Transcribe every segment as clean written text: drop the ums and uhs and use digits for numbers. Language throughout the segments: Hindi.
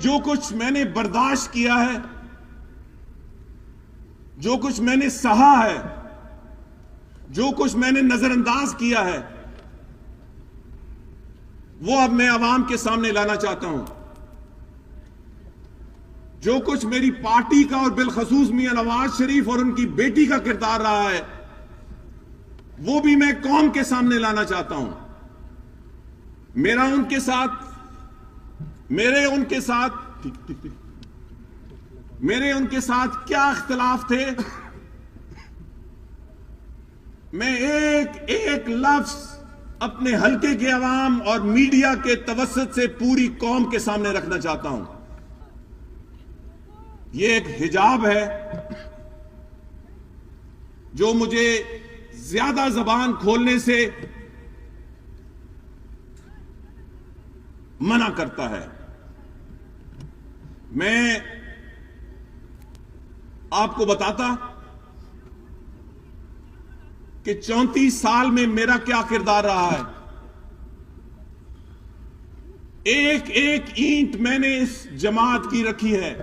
जो कुछ मैंने बर्दाश्त किया है, जो कुछ मैंने सहा है, जो कुछ मैंने नजरअंदाज किया है, वो अब मैं अवाम के सामने लाना चाहता हूं। जो कुछ मेरी पार्टी का और बिलखसूस मियां नवाज शरीफ और उनकी बेटी का किरदार रहा है, वो भी मैं कौम के सामने लाना चाहता हूं। मेरे उनके साथ क्या इख्तिलाफ थे, मैं एक एक लफ्ज अपने हल्के के अवाम और मीडिया के तवस्सुत से पूरी कौम के सामने रखना चाहता हूं। ये एक हिजाब है जो मुझे ज्यादा जबान खोलने से मना करता है। मैं आपको बताता कि 34 साल में मेरा क्या किरदार रहा है। एक एक ईंट मैंने इस जमात की रखी है।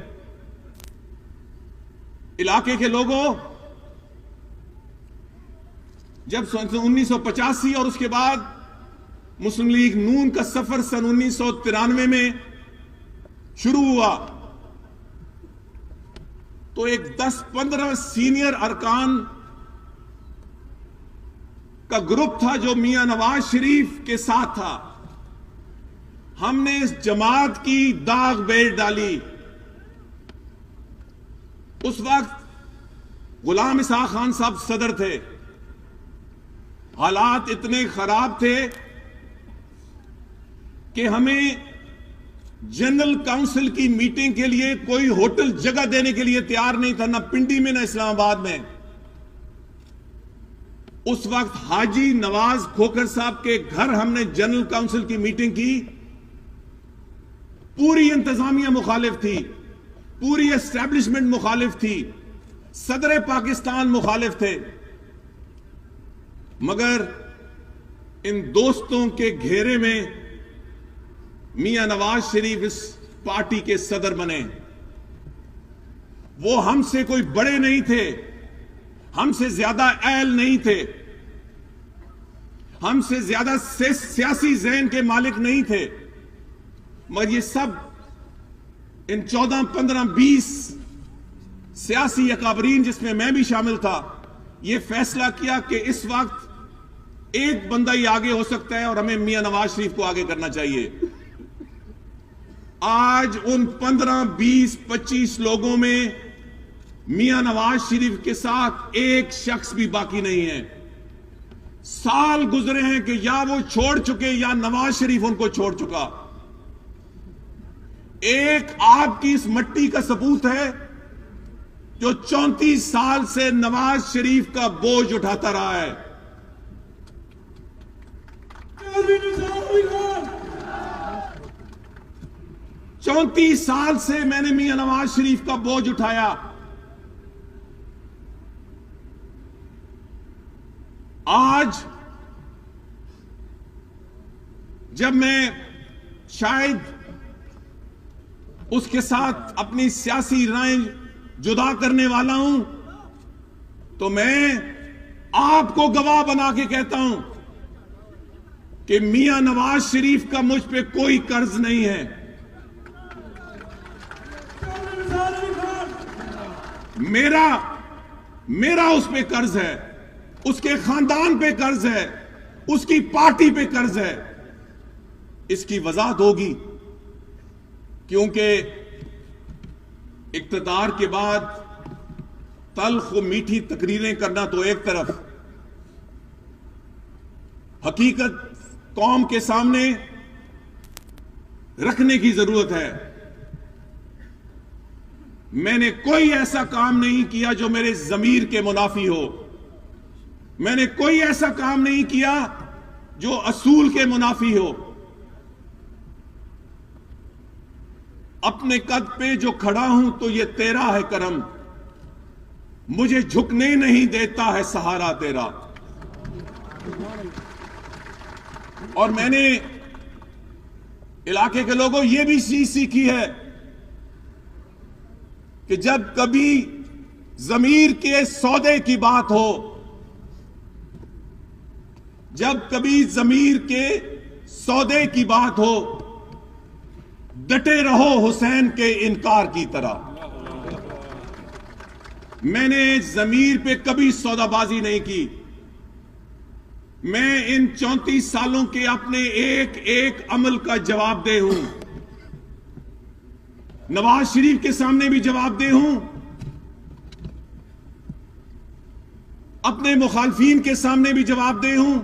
इलाके के लोगों, जब 1985 और उसके बाद मुस्लिम लीग नून का सफर सन 1993 में शुरू हुआ, तो एक 10-15 सीनियर अरकान का ग्रुप था जो मियां नवाज शरीफ के साथ था। हमने इस जमात की दाग बेल डाली। उस वक्त गुलाम इसहाक खान साहब सदर थे। हालात इतने खराब थे कि हमें जनरल काउंसिल की मीटिंग के लिए कोई होटल जगह देने के लिए तैयार नहीं था, ना पिंडी में ना इस्लामाबाद में। उस वक्त हाजी नवाज खोखर साहब के घर हमने जनरल काउंसिल की मीटिंग की। पूरी इंतजामिया मुखालिफ थी, पूरी एस्टैब्लिशमेंट मुखालिफ थी, सदर पाकिस्तान मुखालिफ थे, मगर इन दोस्तों के घेरे में मियां नवाज शरीफ इस पार्टी के सदर बने। वो हमसे कोई बड़े नहीं थे, हमसे ज्यादा अहल नहीं थे, हमसे ज्यादा सियासी ज़हन के मालिक नहीं थे, मगर ये सब इन 14, 15, 20 सियासी अकाबरीन, जिसमें मैं भी शामिल था, ये फैसला किया कि इस वक्त एक बंदा ही आगे हो सकता है और हमें मियां नवाज शरीफ को आगे करना चाहिए। आज उन 15, 20, 25 लोगों में मियां नवाज शरीफ के साथ एक शख्स भी बाकी नहीं है। साल गुजरे हैं कि या वो छोड़ चुके या नवाज शरीफ उनको छोड़ चुका। एक आपकी इस मिट्टी का सबूत है जो 34 साल से नवाज शरीफ का बोझ उठाता रहा है। 34 साल से मैंने मियां नवाज शरीफ का बोझ उठाया। आज जब मैं शायद उसके साथ अपनी सियासी राय जुदा करने वाला हूं, तो मैं आपको गवाह बना के कहता हूं कि मियां नवाज शरीफ का मुझ पे कोई कर्ज नहीं है। मेरा उस पे कर्ज है, उसके खानदान पे कर्ज है, उसकी पार्टी पे कर्ज है। इसकी वजाहत होगी, क्योंकि इक्तदार के बाद तल्ख मीठी तकरीरें करना तो एक तरफ, हकीकत कौम के सामने रखने की जरूरत है। मैंने कोई ऐसा काम नहीं किया जो मेरे जमीर के मुनाफी हो। मैंने कोई ऐसा काम नहीं किया जो असूल के मुनाफी हो। अपने कद पे जो खड़ा हूं तो ये तेरा है करम, मुझे झुकने नहीं देता है सहारा तेरा। और मैंने इलाके के लोगों ये भी चीज सीखी है कि जब कभी जमीर के सौदे की बात हो, जब कभी जमीर के सौदे की बात हो, डटे रहो हुसैन के इनकार की तरह। मैंने जमीर पे कभी सौदाबाजी नहीं की। मैं इन 34 सालों के अपने एक एक अमल का जवाबदेह हूं। नवाज शरीफ के सामने भी जवाबदेह हूं, अपने मुखालफीन के सामने भी जवाबदेह हूं,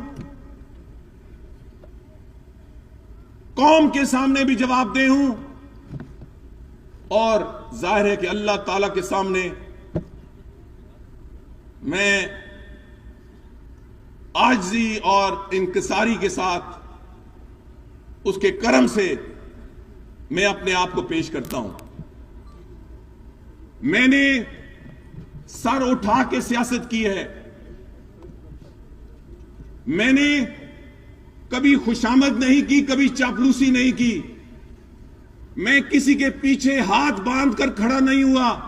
कौम के सामने भी जवाबदेह हूं, और जाहिर है कि अल्लाह ताला के सामने मैं आजिज़ी और इंकिसारी के साथ उसके करम से मैं अपने आप को पेश करता हूं। मैंने सर उठा के सियासत की है। मैंने कभी खुशामद नहीं की, कभी चापलूसी नहीं की। मैं किसी के पीछे हाथ बांध कर खड़ा नहीं हुआ।